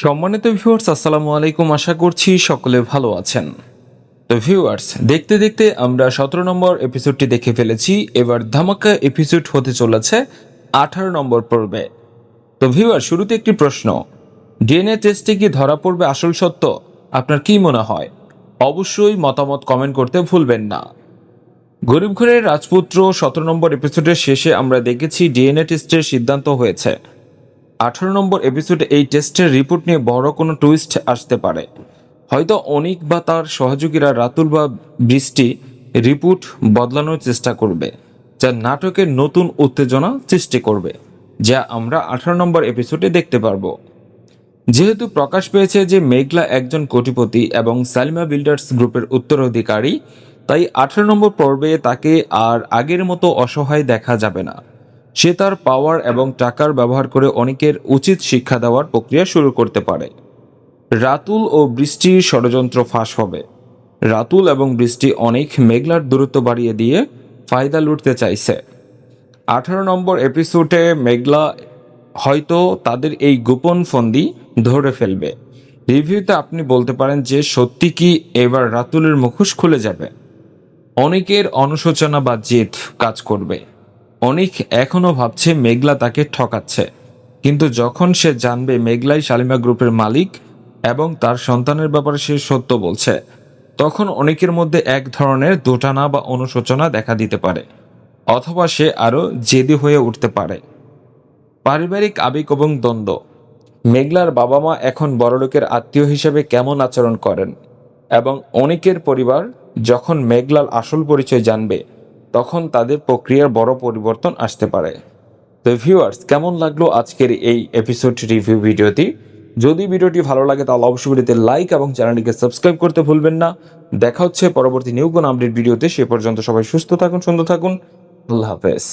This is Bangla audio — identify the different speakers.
Speaker 1: সম্মানিত ভিউয়ার্স, আসসালামু আলাইকুম। আশা করছি সকলে ভালো আছেন। তো ভিউয়ার্স, দেখতে দেখতে আমরা 17 নম্বর এপিসোডটি দেখে ফেলেছি। এবার ধামাকা এপিসোড হতে চলেছে 18 নম্বর পর্বে। তো ভিউয়ার, শুরুতে একটি প্রশ্ন, ডিএনএ টেস্টে কি ধরা পড়বে আসল সত্য? আপনার কি মনে হয়? অবশ্যই মতামত কমেন্ট করতে ভুলবেন না। গরিব ঘরের রাজপুত্র 17 নম্বর এপিসোডের শেষে আমরা দেখেছি ডিএনএ টেস্টের সিদ্ধান্ত হয়েছে। 18 নম্বর এপিসোডে এই টেস্টের রিপোর্ট নিয়ে বড় কোনো টুইস্ট আসতে পারে। হয়তো অনিক বা তার সহযোগীরা রাতুল বা বৃষ্টি রিপোর্ট বদলানোর চেষ্টা করবে, যা নাটকের নতুন উত্তেজনা সৃষ্টি করবে, যা আমরা 18 নম্বর এপিসোডে দেখতে পারবো। যেহেতু প্রকাশ পেয়েছে যে মেঘলা একজন কোটিপতি এবং সালিমা বিল্ডার্স গ্রুপের উত্তরাধিকারী, তাই 18 নম্বর পর্বে তাকে আর আগের মতো অসহায় দেখা যাবে না। সে তার পাওয়ার এবং টাকার ব্যবহার করে অনেকের উচিত শিক্ষা দেওয়ার প্রক্রিয়া শুরু করতে পারে। রাতুল ও বৃষ্টির ষড়যন্ত্র ফাঁস হবে। রাতুল এবং বৃষ্টি অনেক মেঘলার দূরত্ব বাড়িয়ে দিয়ে ফায়দা লুটতে চাইছে। 18 নম্বর এপিসোডে মেঘলা হয়তো তাদের এই গোপন ফন্দি ধরে ফেলবে। রিভিউতে আপনি বলতে পারেন যে সত্যি কি এবার রাতুলের মুখোশ খুলে যাবে? অনেকের অনুশোচনা বা জেদ কাজ করবে। অনেক এখনো ভাবছে মেঘলা তাকে ঠকাচ্ছে, কিন্তু যখন সে জানবে মেঘলাই শালিমা গ্রুপের মালিক এবং তার সন্তানের ব্যাপারে সে সত্য বলছে, তখন অনেকের মধ্যে এক ধরনের দোটানা বা অনুশোচনা দেখা দিতে পারে, অথবা সে আরো জেদি হয়ে উঠতে পারে। পারিবারিক আবেগ এবং দ্বন্দ্ব। মেঘলার বাবা মা এখন বড়লোকের আত্মীয় হিসেবে কেমন আচরণ করেন, এবং অনেকের পরিবার যখন মেঘলার আসল পরিচয় জানবে, তখন তাদের প্রক্রিয়ার বড় পরিবর্তন আসতে পারে। তো ভিউয়ার্স, কেমন লাগলো আজকের এই এপিসোড রিভিউ ভিডিওটি? যদি ভিডিওটি ভালো লাগে তাহলে অবশ্যই ভিডিওতে লাইক এবং চ্যানেলটিকে সাবস্ক্রাইব করতে ভুলবেন না। দেখা হচ্ছে পরবর্তী নিউ কোনো আপডেট ভিডিওতে। সে পর্যন্ত সবাই সুস্থ থাকুন, সুন্দর থাকুন। আল্লাহ হাফেজ।